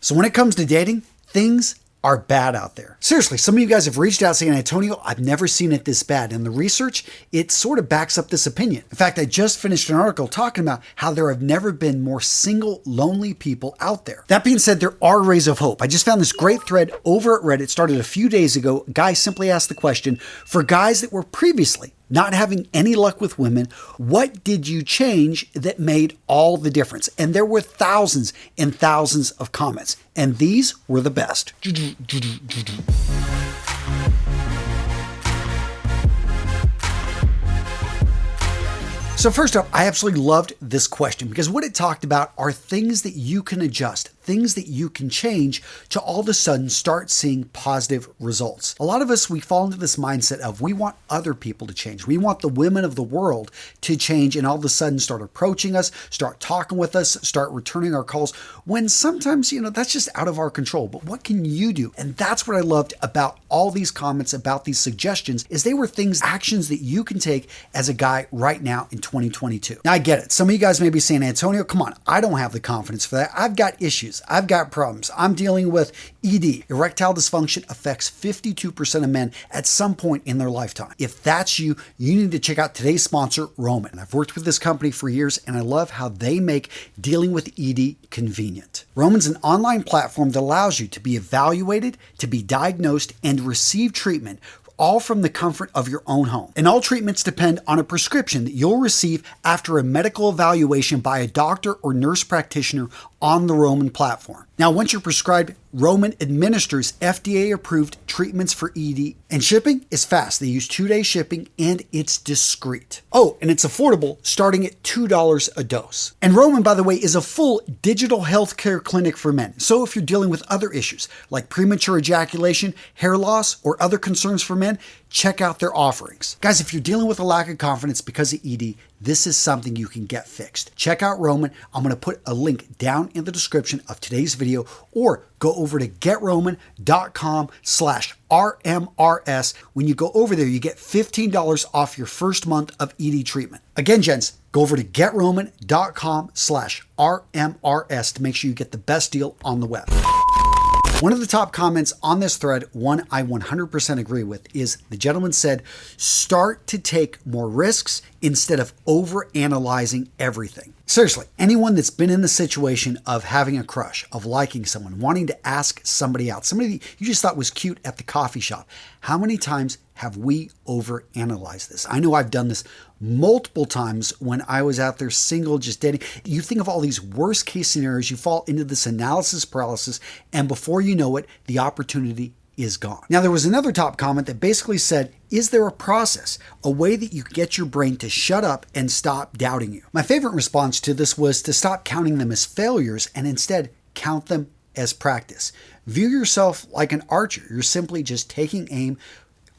So when it comes to dating, things are bad out there. Seriously, some of you guys have reached out saying, Antonio, I've never seen it this bad. And the research, it sort of backs up this opinion. In fact, I just finished an article talking about how there have never been more single, lonely people out there. That being said, there are rays of hope. I just found this great thread over at Reddit, started a few days ago. A guy simply asked the question, for guys that were previously not having any luck with women, what did you change that made all the difference? And there were thousands and thousands of comments, and these were the best. So first up, I absolutely loved this question because what it talked about are things that you can adjust, things that you can change to all of a sudden start seeing positive results. A lot of us, we fall into this mindset of we want other people to change. We want the women of the world to change and all of a sudden start approaching us, start talking with us, start returning our calls, when sometimes, that's just out of our control. But what can you do? And that's what I loved about all these comments, about these suggestions, is they were things, actions that you can take as a guy right now in 2022. Now I get it. Some of you guys may be saying, Antonio, come on, I don't have the confidence for that. I've got issues. I've got problems. I'm dealing with ED. Erectile dysfunction affects 52% of men at some point in their lifetime. If that's you, you need to check out today's sponsor, Roman. And I've worked with this company for years, and I love how they make dealing with ED convenient. Roman's an online platform that allows you to be evaluated, to be diagnosed, and receive treatment, all from the comfort of your own home. And all treatments depend on a prescription that you'll receive after a medical evaluation by a doctor or nurse practitioner on the Roman platform. Now, once you're prescribed, Roman administers FDA-approved treatments for ED, and shipping is fast. They use 2-day shipping, and it's discreet. Oh, and it's affordable, starting at $2 a dose. And Roman, by the way, is a full digital healthcare clinic for men. So if you're dealing with other issues like premature ejaculation, hair loss, or other concerns for men, check out their offerings. Guys, if you're dealing with a lack of confidence because of ED, this is something you can get fixed. Check out Roman. I'm going to put a link down in the description of today's video, or go over to getroman.com/RMRS. When you go over there, you get $15 off your first month of ED treatment. Again, gents, go over to getroman.com/RMRS to make sure you get the best deal on the web. One of the top comments on this thread, one I 100% agree with, is the gentleman said, start to take more risks instead of overanalyzing everything. Seriously, anyone that's been in the situation of having a crush, of liking someone, wanting to ask somebody out, somebody you just thought was cute at the coffee shop, how many times have we overanalyzed this? I know I've done this multiple times when I was out there single, just dating. You think of all these worst case scenarios, you fall into this analysis paralysis, and before you know it, the opportunity is gone. Now, there was another top comment that basically said, is there a process, a way that you can get your brain to shut up and stop doubting you? My favorite response to this was to stop counting them as failures and instead count them as practice. View yourself like an archer. You're simply just taking aim,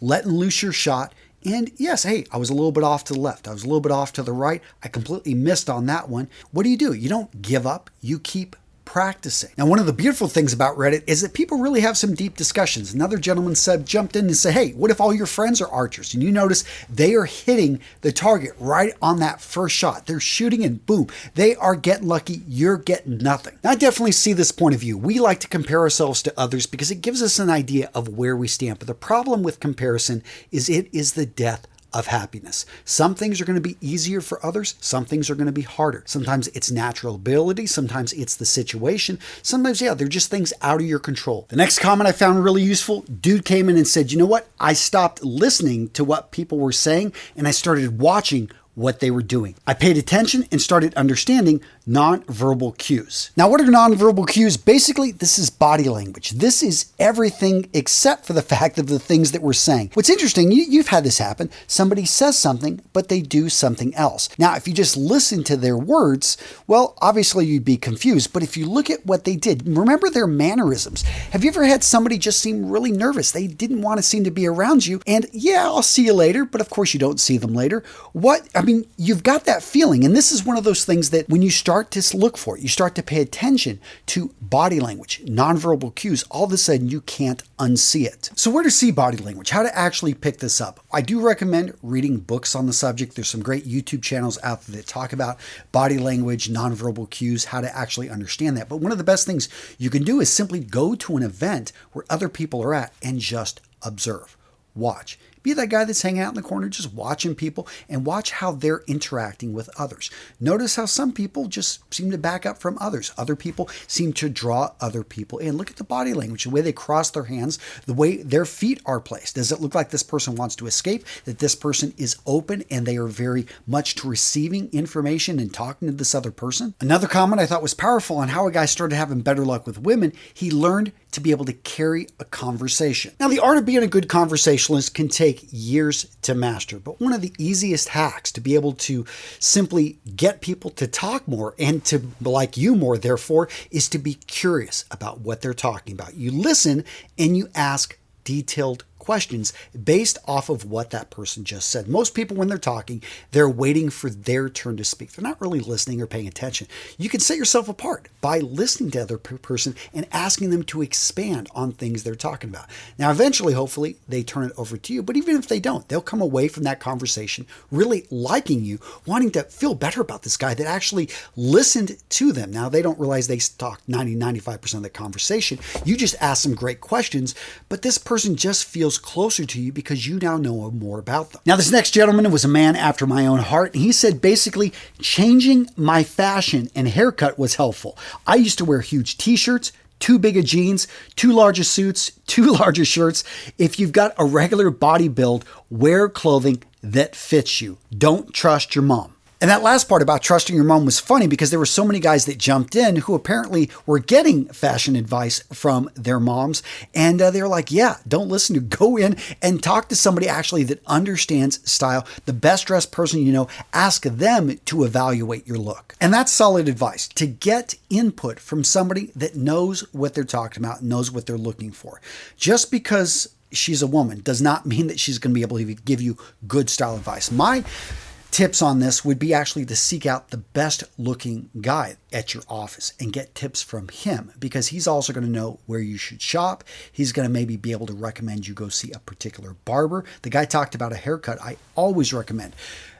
letting loose your shot. And yes, hey, I was a little bit off to the left. I was a little bit off to the right. I completely missed on that one. What do? You don't give up. You keep practicing. Now, one of the beautiful things about Reddit is that people really have some deep discussions. Another gentleman jumped in and said, hey, what if all your friends are archers? And you notice they are hitting the target right on that first shot. They're shooting and boom, they are getting lucky. You're getting nothing. Now, I definitely see this point of view. We like to compare ourselves to others because it gives us an idea of where we stand. But the problem with comparison is it is the death of happiness. Some things are going to be easier for others. Some things are going to be harder. Sometimes it's natural ability. Sometimes it's the situation. Sometimes, they're just things out of your control. The next comment I found really useful, dude came in and said, you know what? I stopped listening to what people were saying and I started watching what they were doing. I paid attention and started understanding nonverbal cues. Now, what are nonverbal cues? Basically, this is body language. This is everything except for the fact of the things that we're saying. What's interesting, you've had this happen. Somebody says something, but they do something else. Now, if you just listen to their words, well, obviously you'd be confused. But if you look at what they did, remember their mannerisms. Have you ever had somebody just seem really nervous? They didn't want to seem to be around you. And yeah, I'll see you later. But of course, you don't see them later. You've got that feeling. And this is one of those things that when you start start to look for it. You start to pay attention to body language, nonverbal cues. All of a sudden, you can't unsee it. So where to see body language? How to actually pick this up? I do recommend reading books on the subject. There's some great YouTube channels out there that talk about body language, nonverbal cues, how to actually understand that. But one of the best things you can do is simply go to an event where other people are at and just observe. Watch. Be that guy that's hanging out in the corner, just watching people and watch how they're interacting with others. Notice how some people just seem to back up from others. Other people seem to draw other people in. Look at the body language, the way they cross their hands, the way their feet are placed. Does it look like this person wants to escape, that this person is open and they are very much to receiving information and talking to this other person? Another comment I thought was powerful on how a guy started having better luck with women. He learned to be able to carry a conversation. Now, the art of being a good conversationalist can take years to master, but one of the easiest hacks to be able to simply get people to talk more and to like you more, therefore, is to be curious about what they're talking about. You listen and you ask detailed questions based off of what that person just said. Most people, when they're talking, they're waiting for their turn to speak. They're not really listening or paying attention. You can set yourself apart by listening to the other person and asking them to expand on things they're talking about. Now, eventually, hopefully, they turn it over to you. But even if they don't, they'll come away from that conversation really liking you, wanting to feel better about this guy that actually listened to them. Now, they don't realize they talked 90-95% of the conversation. You just ask them great questions, but this person just feels closer to you because you now know more about them. Now, this next gentleman was a man after my own heart. And he said, basically, changing my fashion and haircut was helpful. I used to wear huge t-shirts, too big of jeans, too large of suits, too large of shirts. If you've got a regular body build, wear clothing that fits you. Don't trust your mom. And that last part about trusting your mom was funny because there were so many guys that jumped in who apparently were getting fashion advice from their moms. And they were like, yeah, don't listen to, go in and talk to somebody actually that understands style, the best dressed person you know, ask them to evaluate your look. And that's solid advice, to get input from somebody that knows what they're talking about, knows what they're looking for. Just because she's a woman does not mean that she's going to be able to give you good style advice. My tips on this would be actually to seek out the best looking guy at your office and get tips from him, because he's also going to know where you should shop. He's going to maybe be able to recommend you go see a particular barber. The guy talked about a haircut. I always recommend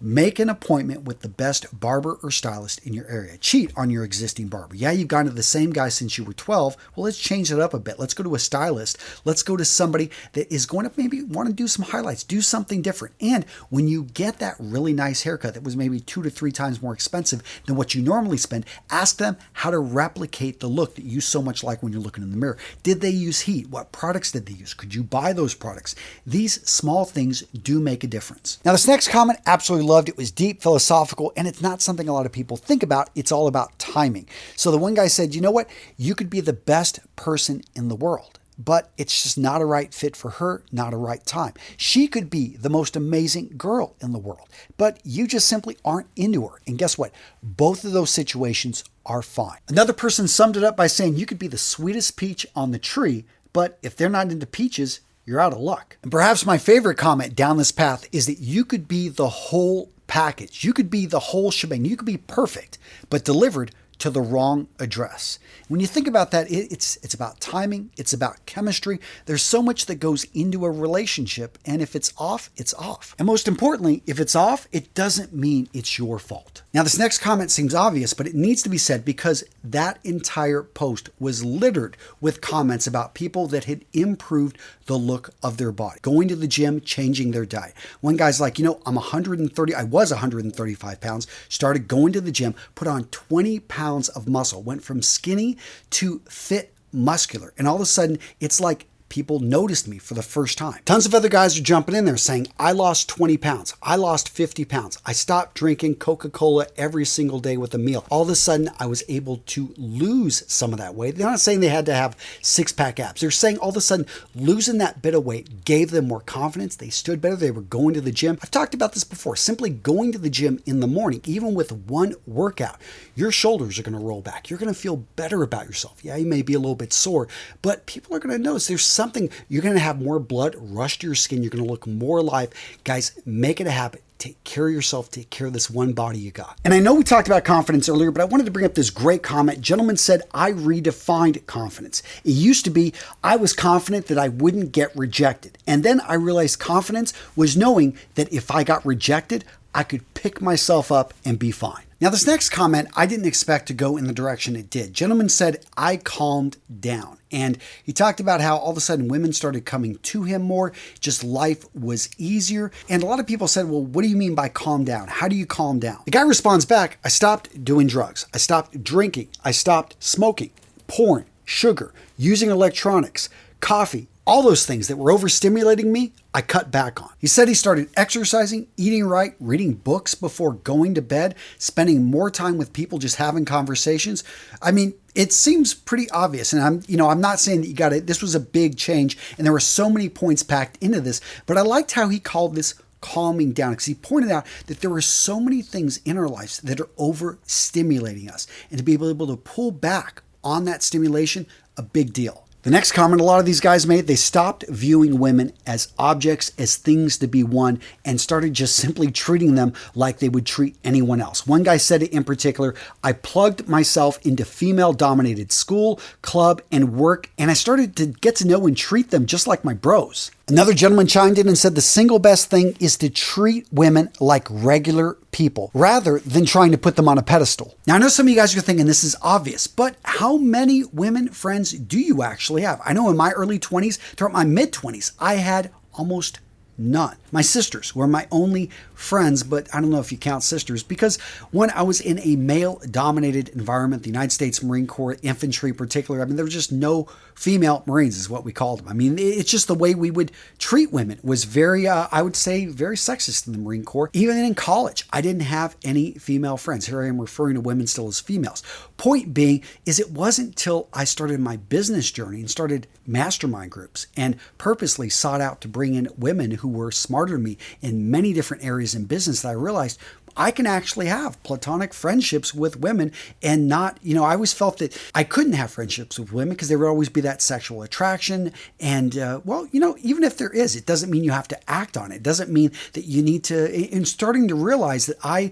make an appointment with the best barber or stylist in your area. Cheat on your existing barber. Yeah, you've gone to the same guy since you were 12. Well, let's change it up a bit. Let's go to a stylist. Let's go to somebody that is going to maybe want to do some highlights, do something different. And when you get that really nice haircut that was maybe 2 to 3 times more expensive than what you normally spend, ask them how to replicate the look that you so much like when you're looking in the mirror. Did they use heat? What products did they use? Could you buy those products? These small things do make a difference. Now, this next comment, absolutely loved. It was deep, philosophical, and it's not something a lot of people think about. It's all about timing. So the one guy said, you know what? You could be the best person in the world, but it's just not a right fit for her, not a right time. She could be the most amazing girl in the world, but you just simply aren't into her. And guess what? Both of those situations are fine. Another person summed it up by saying you could be the sweetest peach on the tree, but if they're not into peaches, you're out of luck. And perhaps my favorite comment down this path is that you could be the whole package. You could be the whole shebang. You could be perfect, but delivered to the wrong address. When you think about that, it's about timing. It's about chemistry. There's so much that goes into a relationship, and if it's off, it's off. And most importantly, if it's off, it doesn't mean it's your fault. Now, this next comment seems obvious, but it needs to be said because that entire post was littered with comments about people that had improved the look of their body, going to the gym, changing their diet. One guy's like, I was 135 pounds, started going to the gym, put on 20 pounds of muscle, went from skinny to fit, muscular. And all of a sudden, it's like people noticed me for the first time. Tons of other guys are jumping in there saying, I lost 20 pounds. I lost 50 pounds. I stopped drinking Coca-Cola every single day with a meal. All of a sudden, I was able to lose some of that weight. They're not saying they had to have six-pack abs. They're saying all of a sudden, losing that bit of weight gave them more confidence. They stood better. They were going to the gym. I've talked about this before. Simply going to the gym in the morning, even with one workout, your shoulders are going to roll back. You're going to feel better about yourself. Yeah, you may be a little bit sore, but people are going to notice there's something. You're going to have more blood rush to your skin. You're going to look more alive. Guys, make it a habit. take care of yourself, take care of this one body you got. And I know we talked about confidence earlier, but I wanted to bring up this great comment. Gentleman said, I redefined confidence. It used to be, I was confident that I wouldn't get rejected. And then I realized confidence was knowing that if I got rejected, I could pick myself up and be fine. Now, this next comment, I didn't expect to go in the direction it did. Gentleman said, I calmed down. And he talked about how all of a sudden women started coming to him more, just life was easier. And a lot of people said, well, what do you mean by calm down? How do you calm down? The guy responds back, I stopped doing drugs. I stopped drinking. I stopped smoking, porn, sugar, using electronics, coffee. All those things that were overstimulating me, I cut back on. He said he started exercising, eating right, reading books before going to bed, spending more time with people, just having conversations. I mean, it seems pretty obvious. And I'm not saying that you got it. This was a big change. And there were so many points packed into this, but I liked how he called this calming down, because he pointed out that there are so many things in our lives that are overstimulating us. And to be able to pull back on that stimulation, a big deal. The next comment a lot of these guys made, they stopped viewing women as objects, as things to be won, and started just simply treating them like they would treat anyone else. One guy said it in particular, I plugged myself into female-dominated school, club, and work, and I started to get to know and treat them just like my bros. Another gentleman chimed in and said the single best thing is to treat women like regular people rather than trying to put them on a pedestal. Now, I know some of you guys are thinking this is obvious, but how many women friends do you actually have? I know in my early 20s throughout my mid 20s, I had almost none. My sisters were my only friends, but I don't know if you count sisters, because when I was in a male-dominated environment, the United States Marine Corps, infantry in particular, I mean, there was just no female Marines is what we called them. I mean, it's just the way we would treat women was very, I would say, very sexist in the Marine Corps. Even in college, I didn't have any female friends. Here I am referring to women still as females. Point being is it wasn't till I started my business journey and started mastermind groups and purposely sought out to bring in women who were smarter than me in many different areas in business that I realized I can actually have platonic friendships with women and not, I always felt that I couldn't have friendships with women because there would always be that sexual attraction. And, even if there is, it doesn't mean you have to act on it. It doesn't mean that you need to, in starting to realize that I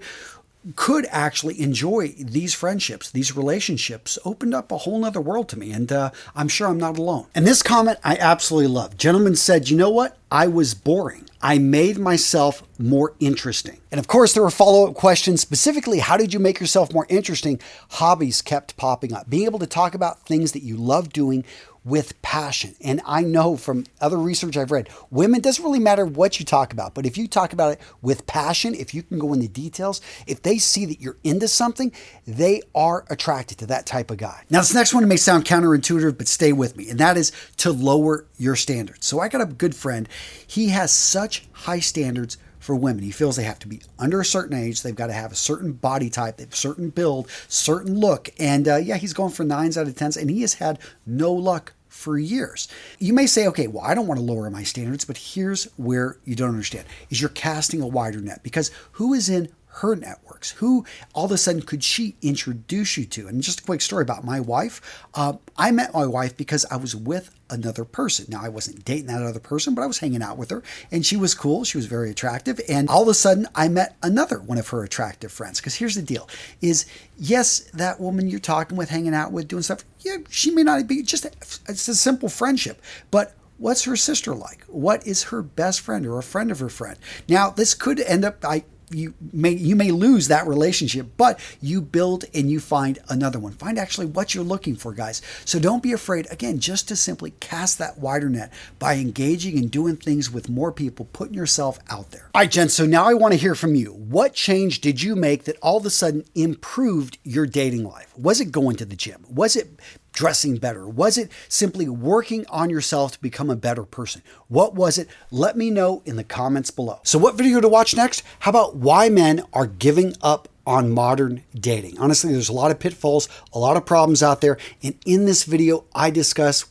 could actually enjoy these friendships, these relationships, opened up a whole nother world to me. And I'm sure I'm not alone. And this comment I absolutely love. Gentleman said, you know what? I was boring. I made myself more interesting. And of course, there were follow-up questions. Specifically, how did you make yourself more interesting? Hobbies kept popping up. Being able to talk about things that you love doing with passion. And I know from other research I've read, women, doesn't really matter what you talk about, but if you talk about it with passion, if you can go into details, if they see that you're into something, they are attracted to that type of guy. Now, this next one may sound counterintuitive, but stay with me, and that is to lower your standards. So I got a good friend. He has such high standards for women. He feels they have to be under a certain age. They've got to have a certain body type, a certain build, certain look. And he's going for 9s out of 10s, and he has had no luck for years. You may say, okay, well, I don't want to lower my standards, but here's where you don't understand, is you're casting a wider net, because who is in her networks? Who all of a sudden could she introduce you to? And just a quick story about my wife. I met my wife because I was with another person. Now, I wasn't dating that other person, but I was hanging out with her and she was cool. She was very attractive. And all of a sudden I met another one of her attractive friends. Because here's the deal is, yes, that woman you're talking with, hanging out with, doing stuff, yeah, she may not be it's a simple friendship, but what's her sister like? What is her best friend or a friend of her friend? Now, this could end up, you may lose that relationship, but you build and you find another one. Find actually what you're looking for, guys. So don't be afraid, again, just to simply cast that wider net by engaging and doing things with more people, putting yourself out there. All right, gents, so now I want to hear from you. What change did you make that all of a sudden improved your dating life? Was it going to the gym? Was it dressing better? Was it simply working on yourself to become a better person? What was it? Let me know in the comments below. So what video to watch next? How about why men are giving up on modern dating? Honestly, there's a lot of pitfalls, a lot of problems out there. And in this video,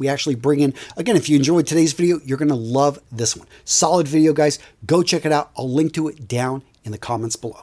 we actually bring in, again, if you enjoyed today's video, you're going to love this one. Solid video, guys. Go check it out. I'll link to it down in the comments below.